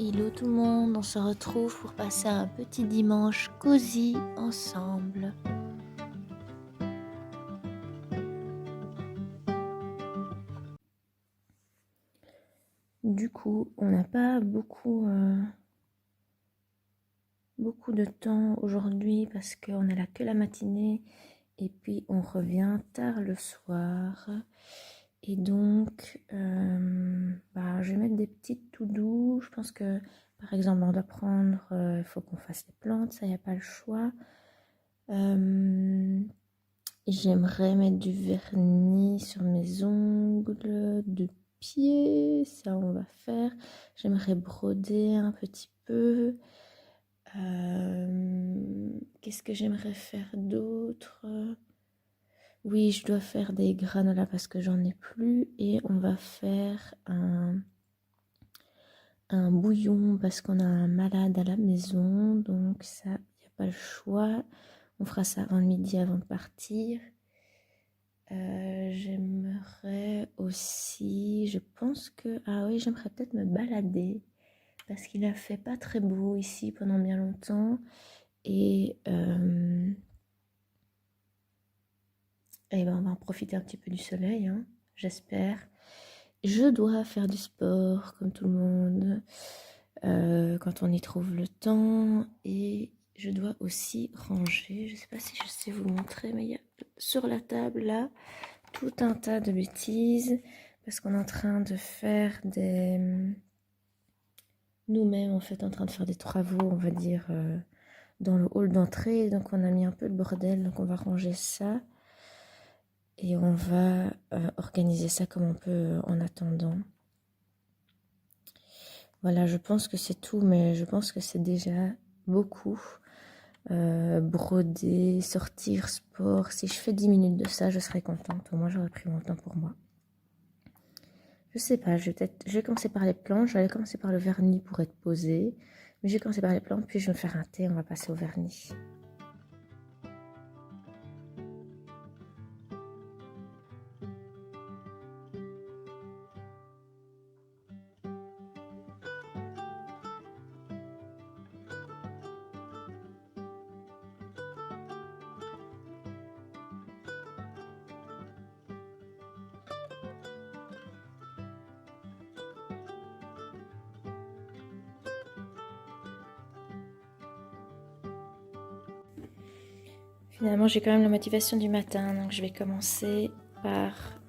Hello tout le monde, on se retrouve pour passer un petit dimanche cosy ensemble. Du coup, on n'a pas beaucoup de temps aujourd'hui parce qu'on est là que la matinée et puis on revient tard le soir. Et donc, je vais mettre des petites to-do. Je pense que, par exemple, on doit prendre, il faut qu'on fasse les plantes, ça, il n'y a pas le choix. J'aimerais mettre du vernis sur mes ongles de pied, ça on va faire. J'aimerais broder un petit peu. Qu'est-ce que j'aimerais faire d'autre? Oui, je dois faire des granolas parce que j'en ai plus et on va faire un bouillon parce qu'on a un malade à la maison, donc ça, il n'y a pas le choix. On fera ça avant le midi avant de partir. J'aimerais aussi, je pense que, j'aimerais peut-être me balader parce qu'il a fait pas très beau ici pendant bien longtemps et on va en profiter un petit peu du soleil, hein, j'espère. Je dois faire du sport comme tout le monde quand on y trouve le temps et je dois aussi ranger. Je sais pas si je sais vous montrer, mais il y a sur la table là tout un tas de bêtises parce qu'on est en train de faire nous-mêmes en fait en train de faire des travaux, on va dire dans le hall d'entrée, donc on a mis un peu le bordel, donc on va ranger ça et on va organiser ça comme on peut en attendant. Voilà, je pense que c'est tout, mais je pense que c'est déjà beaucoup. Broder, sortir, sport, si je fais 10 minutes de ça, je serai contente, au moins j'aurais pris mon temps pour moi. Je sais pas, je vais commencer par les plantes, j'allais commencer par le vernis pour être posée. Mais je vais commencer par les plantes, puis je vais me faire un thé, on va passer au vernis. Finalement, j'ai quand même la motivation du matin, donc je vais commencer par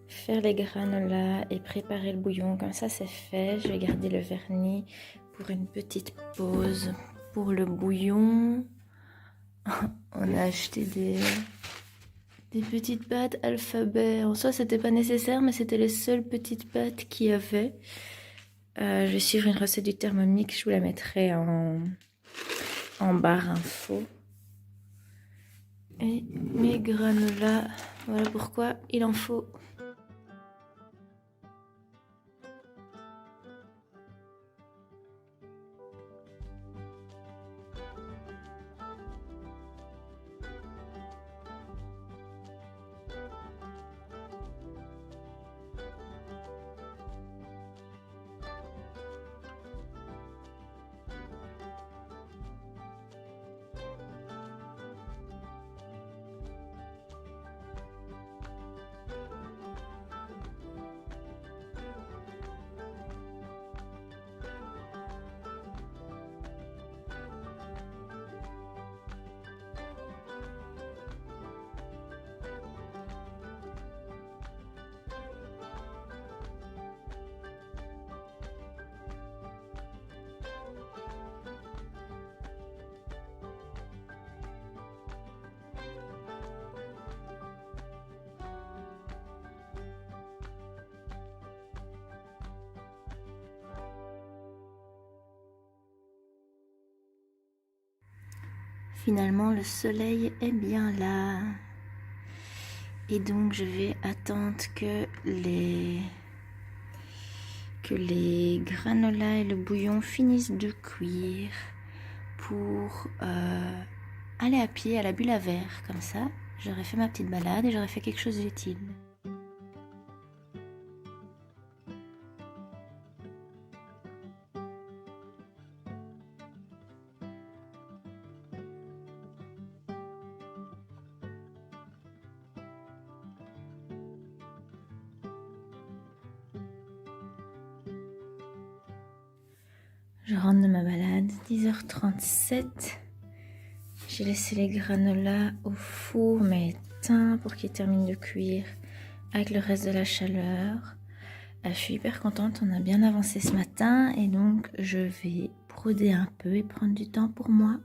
faire les granolas et préparer le bouillon. Comme ça, c'est fait. Je vais garder le vernis pour une petite pause. Pour le bouillon, on a acheté des petites pâtes alphabet. En soi, c'était pas nécessaire, mais c'était les seules petites pâtes qu'il y avait. Je vais suivre une recette du Thermomix. Je vous la mettrai en barre info. Et mes granolas, voilà pourquoi il en faut. Finalement, le soleil est bien là. Et donc, je vais attendre que les granolas et le bouillon finissent de cuire pour aller à pied à la bulle à verre. Comme ça, j'aurais fait ma petite balade et j'aurais fait quelque chose d'utile. Je rentre de ma balade, 10h37. J'ai laissé les granolas au four mais éteint pour qu'ils terminent de cuire avec le reste de la chaleur. Je suis hyper contente, on a bien avancé ce matin et donc je vais broder un peu et prendre du temps pour moi.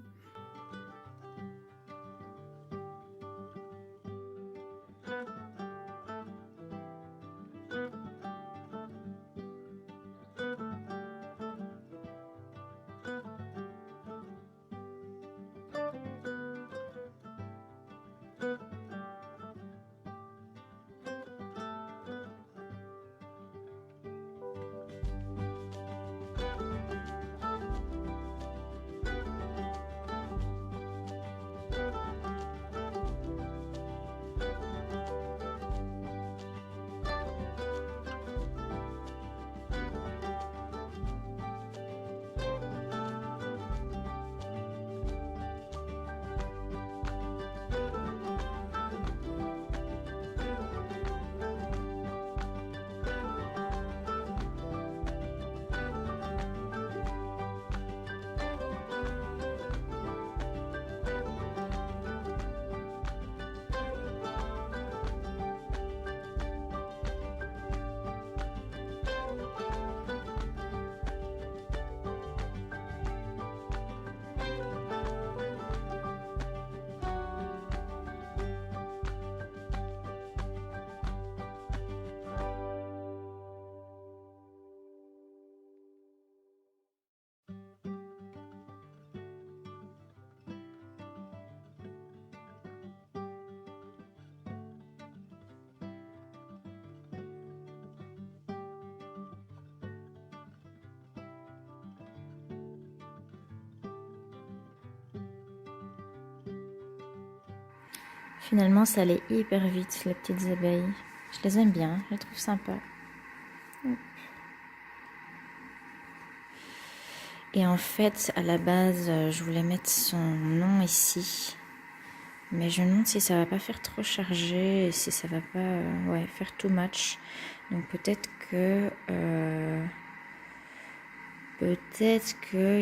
Finalement, ça allait hyper vite, les petites abeilles. Je les aime bien, je les trouve sympas. Et en fait, à la base, je voulais mettre son nom ici. Mais je me demande si ça va pas faire trop chargé et si ça va pas faire too much. Donc peut-être qu'il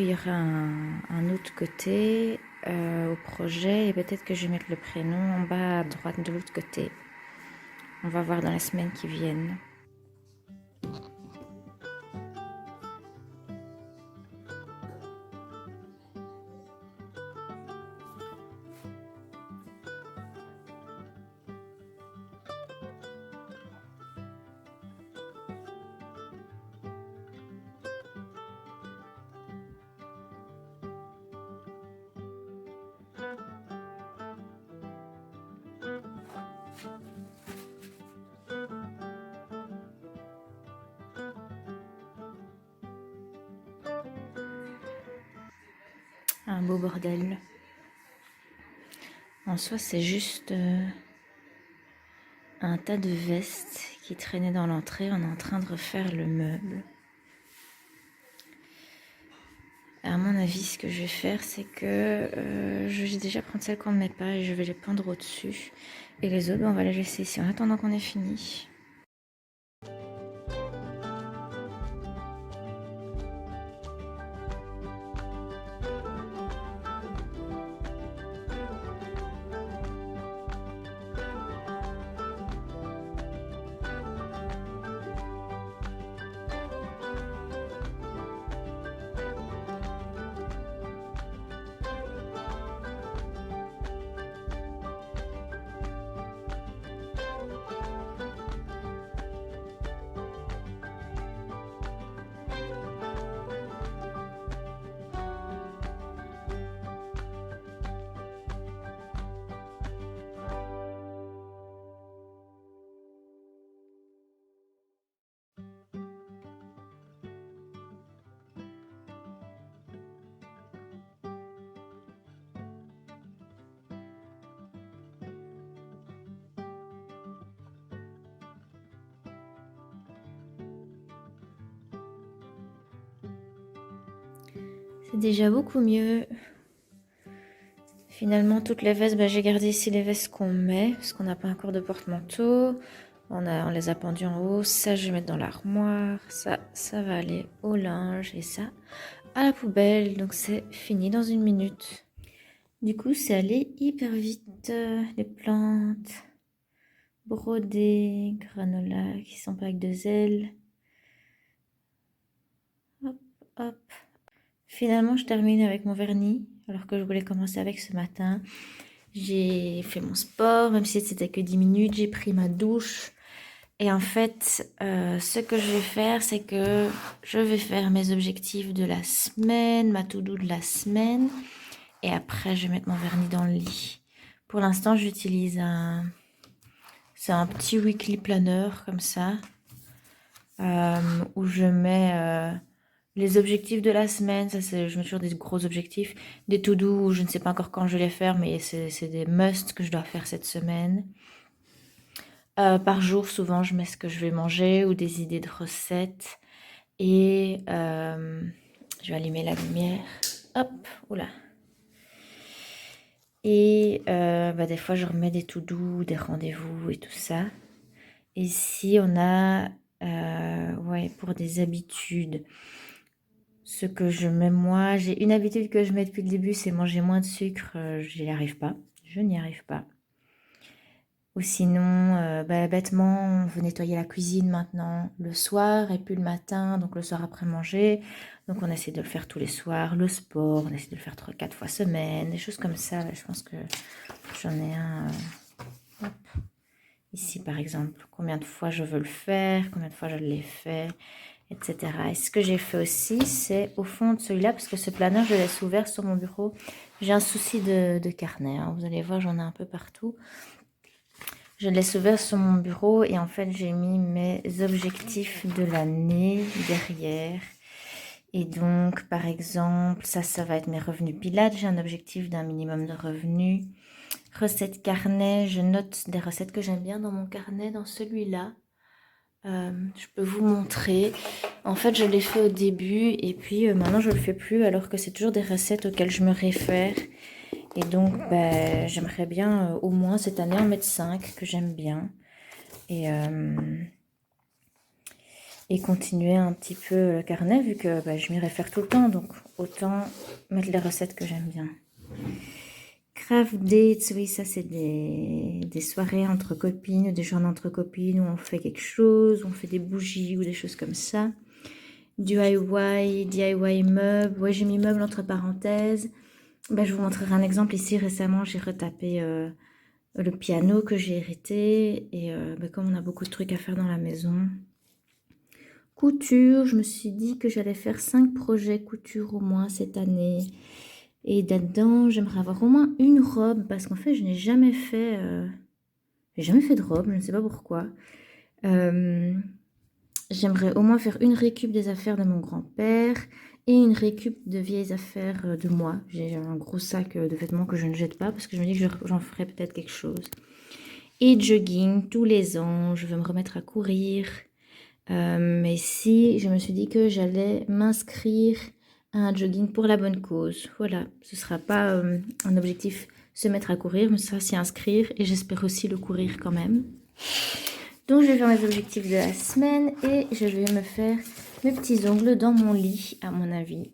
y aura un autre côté au projet et peut-être que je vais mettre le prénom en bas à droite de l'autre côté. On va voir dans les semaines qui viennent. Un beau bordel. En soi, c'est juste un tas de vestes qui traînaient dans l'entrée. On est en train de refaire le meuble. À mon avis, ce que je vais faire, c'est que je vais déjà prendre celles qu'on ne met pas et je vais les pendre au-dessus. Et les autres, on va les laisser ici en attendant qu'on ait fini. C'est déjà beaucoup mieux. Finalement, toutes les vestes, j'ai gardé ici les vestes qu'on met, parce qu'on n'a pas encore de porte-manteau. On les a pendues en haut. Ça, je vais mettre dans l'armoire. Ça va aller au linge. Et ça, à la poubelle. Donc c'est fini dans 1 minute. Du coup, c'est allé hyper vite. Les plantes brodées, granola qui sont pas avec de zèle. Hop, hop. Finalement, je termine avec mon vernis, alors que je voulais commencer avec ce matin. J'ai fait mon sport, même si c'était que 10 minutes. J'ai pris ma douche. Et en fait, ce que je vais faire, c'est que je vais faire mes objectifs de la semaine, ma to-do de la semaine. Et après, je vais mettre mon vernis dans le lit. Pour l'instant, j'utilise c'est un petit weekly planner comme ça, où je mets les objectifs de la semaine. Ça, je mets toujours des gros objectifs, des to-do où je ne sais pas encore quand je vais les faire, mais c'est des must que je dois faire cette semaine. Par jour, souvent, je mets ce que je vais manger ou des idées de recettes. Et je vais allumer la lumière. Hop, oula. Et des fois, je remets des to-do, des rendez-vous et tout ça. Ici, on a, pour des habitudes. Ce que je mets moi, j'ai une habitude que je mets depuis le début, c'est manger moins de sucre. Je n'y arrive pas. Je n'y arrive pas. Ou sinon, bêtement, on veut nettoyer la cuisine maintenant le soir et puis le matin, donc le soir après manger. Donc on essaie de le faire tous les soirs. Le sport, on essaie de le faire 3-4 fois semaine, des choses comme ça. Là, je pense que j'en ai un ici par exemple. Combien de fois je veux le faire, combien de fois je l'ai fait, etc. Et ce que j'ai fait aussi, c'est au fond de celui-là, parce que ce planeur, je le laisse ouvert sur mon bureau. J'ai un souci de carnet, hein. Vous allez voir, j'en ai un peu partout. Je laisse ouvert sur mon bureau et en fait j'ai mis mes objectifs de l'année derrière. Et donc par exemple, ça va être mes revenus pilates. J'ai un objectif d'un minimum de revenus. Recettes carnet, je note des recettes que j'aime bien dans mon carnet, dans celui-là. Je peux vous montrer. En fait je l'ai fait au début et puis maintenant je le fais plus alors que c'est toujours des recettes auxquelles je me réfère. Et donc, j'aimerais bien au moins cette année en mettre 5 que j'aime bien. Et continuer un petit peu le carnet vu que je m'y réfère tout le temps. Donc, autant mettre les recettes que j'aime bien. Craft dates, oui, ça c'est des soirées entre copines, des journées entre copines où on fait quelque chose, où on fait des bougies ou des choses comme ça. DIY meubles. Ouais, j'ai mis meubles entre parenthèses. Je vous montrerai un exemple ici. Récemment, j'ai retapé le piano que j'ai hérité. Et comme on a beaucoup de trucs à faire dans la maison. Couture, je me suis dit que j'allais faire 5 projets couture au moins cette année. Et là-dedans, j'aimerais avoir au moins une robe. Parce qu'en fait, je n'ai jamais fait... j'ai jamais fait de robe, je ne sais pas pourquoi. J'aimerais au moins faire une récup des affaires de mon grand-père et une récup de vieilles affaires de moi. J'ai un gros sac de vêtements que je ne jette pas parce que je me dis que j'en ferai peut-être quelque chose. Et jogging, tous les ans, je veux me remettre à courir. Mais si, je me suis dit que j'allais m'inscrire à un jogging pour la bonne cause. Voilà, ce ne sera pas un objectif se mettre à courir, mais ce sera s'y inscrire et j'espère aussi le courir quand même. Donc je vais faire mes objectifs de la semaine et je vais me faire mes petits ongles dans mon lit, à mon avis.